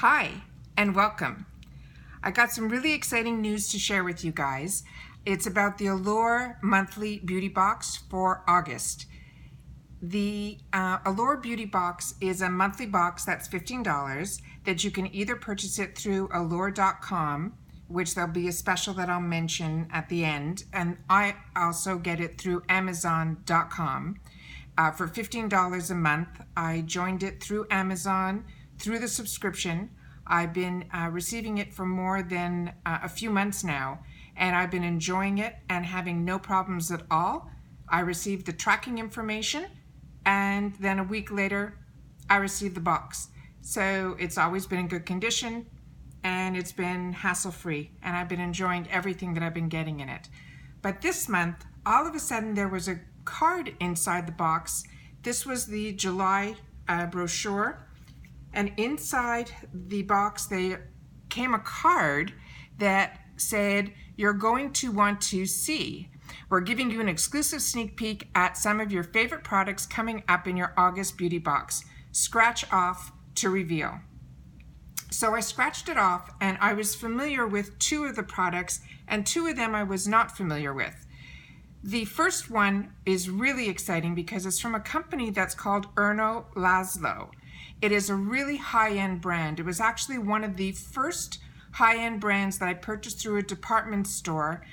Hi, and welcome. I got some really exciting news to share with you guys. It's about the Allure monthly beauty box for August. The Allure beauty box is a monthly box that's $15 that you can either purchase it through allure.com, which there'll be a special that I'll mention at the end, and I also get it through amazon.com. For $15 a month. I joined it through Amazon, through the subscription. I've been receiving it for more than a few months now, and I've been enjoying it and having no problems at all. I received the tracking information, and then a week later, I received the box. So it's always been in good condition, and it's been hassle-free, and I've been enjoying everything that I've been getting in it. But this month, all of a sudden, there was a card inside the box. This was the July brochure, and inside the box there came a card that said, "You're going to want to see. We're giving you an exclusive sneak peek at some of your favorite products coming up in your August beauty box. Scratch off to reveal." So I scratched it off, and I was familiar with two of the products, and two of them I was not familiar with. The first one is really exciting because it's from a company that's called Erno Laszlo. It is a really high-end brand. It was actually one of the first high-end brands that I purchased through a department store.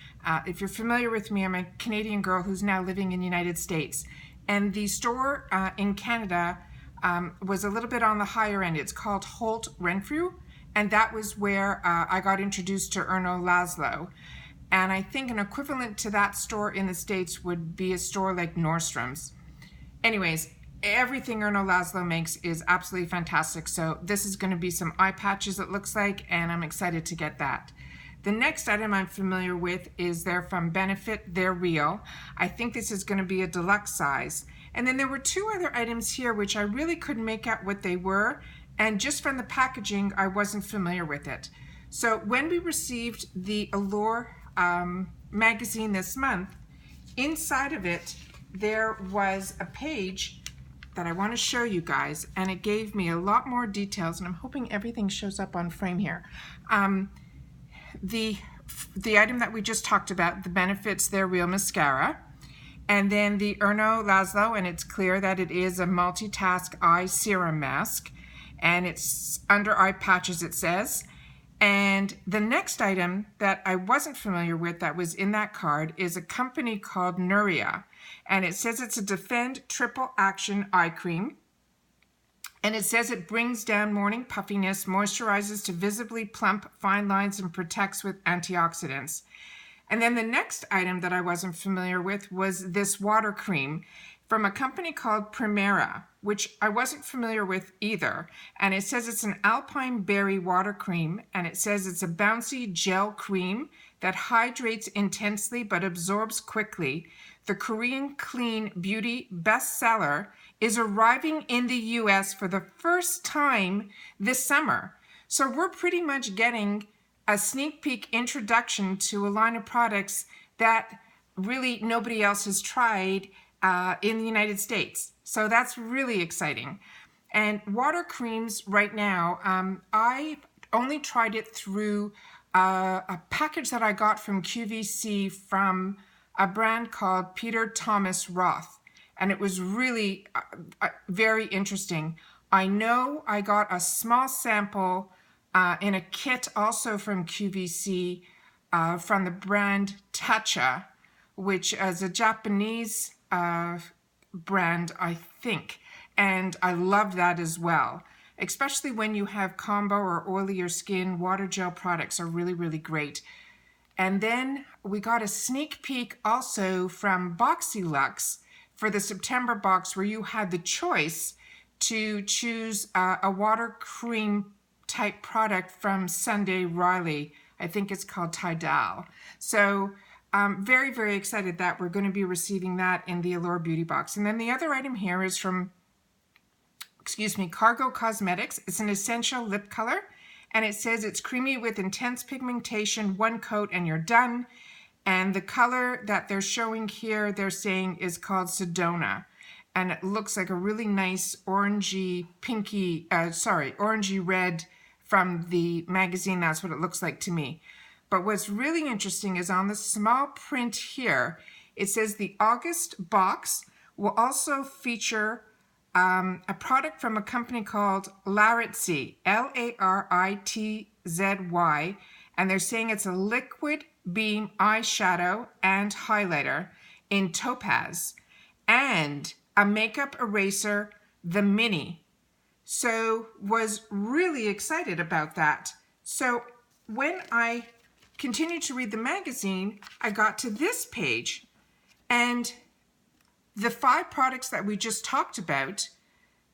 If you're familiar with me, I'm a Canadian girl who's now living in the United States. And the store in Canada was a little bit on the higher end. It's called Holt Renfrew, and that was where I got introduced to Erno Laszlo. And I think an equivalent to that store in the States would be a store like Nordstrom's. Anyways, everything Erno Laszlo makes is absolutely fantastic. So this is going to be some eye patches, it looks like, and I'm excited to get that. The next item I'm familiar with is they're from Benefit. They're real. I think this is going to be a deluxe size. And then there were two other items here which I really couldn't make out what they were. And just from the packaging, I wasn't familiar with it. So when we received the Allure magazine this month, inside of it there was a page that I want to show you guys, and it gave me a lot more details, and I'm hoping everything shows up on frame here. The item that we just talked about, the Benefits They're Real mascara, and then the Erno Laszlo, and it's clear that it is a multitask eye serum mask, and it's under eye patches, it says. And the next item that I wasn't familiar with that was in that card is a company called Nuria. And it says it's a Defend Triple Action Eye Cream. And it says it brings down morning puffiness, moisturizes to visibly plump fine lines, and protects with antioxidants. And then the next item that I wasn't familiar with was this water cream from a company called Primera, which I wasn't familiar with either. And it says it's an alpine berry water cream, and it says it's a bouncy gel cream that hydrates intensely but absorbs quickly. The Korean clean beauty bestseller is arriving in the US for the first time this summer. So we're pretty much getting a sneak peek introduction to a line of products that really nobody else has tried in the United States. So that's really exciting. And water creams right now, I only tried it through a package that I got from QVC from a brand called Peter Thomas Roth. And it was really very interesting. I know I got a small sample in a kit also from QVC from the brand Tatcha, which is a Japanese brand, I think, and I love that as well. Especially when you have combo or oilier skin, water gel products are really, really great. And then we got a sneak peek also from BoxyLuxe for the September box, where you had the choice to choose a water cream type product from Sunday Riley. I think it's called Tidal. So I'm very, very excited that we're going to be receiving that in the Allure Beauty Box. And then the other item here is from, Cargo Cosmetics. It's an essential lip color, and it says it's creamy with intense pigmentation, one coat and you're done. And the color that they're showing here, they're saying is called Sedona. And it looks like a really nice orangey red from the magazine, that's what it looks like to me. But what's really interesting is on the small print here, it says the August box will also feature a product from a company called Laritzy, Laritzy, and they're saying it's a liquid beam eyeshadow and highlighter in topaz, and a makeup eraser, the mini. So was really excited about that. So when I continued to read the magazine, I got to this page, and the 5 products that we just talked about,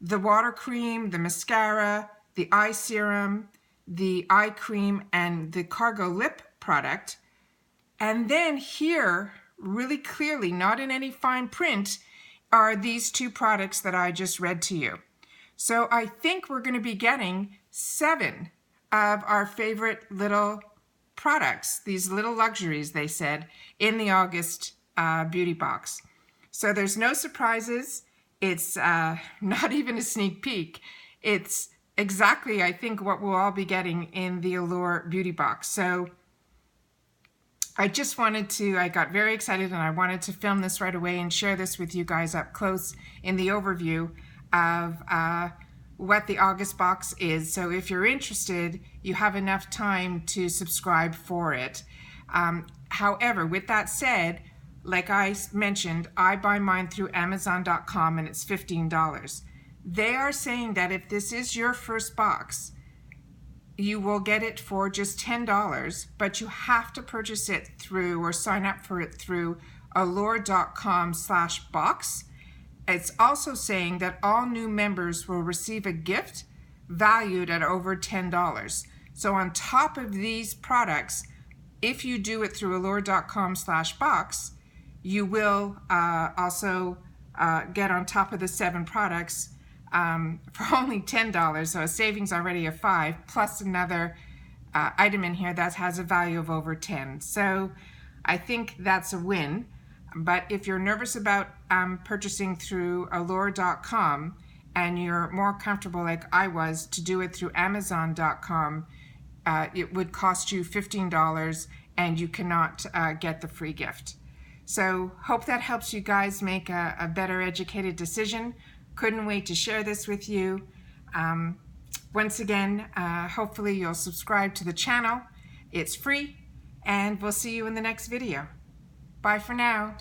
the water cream, the mascara, the eye serum, the eye cream, and the cargo lip product. And then here, really clearly, not in any fine print, are these 2 products that I just read to you. So I think we're going to be getting 7 of our favorite little products, these little luxuries, they said, in the August beauty box. So there's no surprises. It's not even a sneak peek. It's exactly, I think, what we'll all be getting in the Allure beauty box. So I just wanted to, I got very excited, and I wanted to film this right away and share this with you guys up close in the overview of what the August box is. So if you're interested, you have enough time to subscribe for it. However, with that said, like I mentioned, I buy mine through Amazon.com, and it's $15. They are saying that if this is your first box, you will get it for just $10, but you have to purchase it through or sign up for it through allure.com/box. It's also saying that all new members will receive a gift valued at over $10. So on top of these products, if you do it through allure.com/box, you will also get on top of the 7 products for only $10. So a savings already of $5, plus another item in here that has a value of over $10. So I think that's a win. But if you're nervous about purchasing through allure.com, and you're more comfortable, like I was, to do it through amazon.com, it would cost you $15, and you cannot get the free gift. So hope that helps you guys make a better educated decision. Couldn't wait to share this with you. Once again, hopefully you'll subscribe to the channel. It's free, and we'll see you in the next video. Bye for now.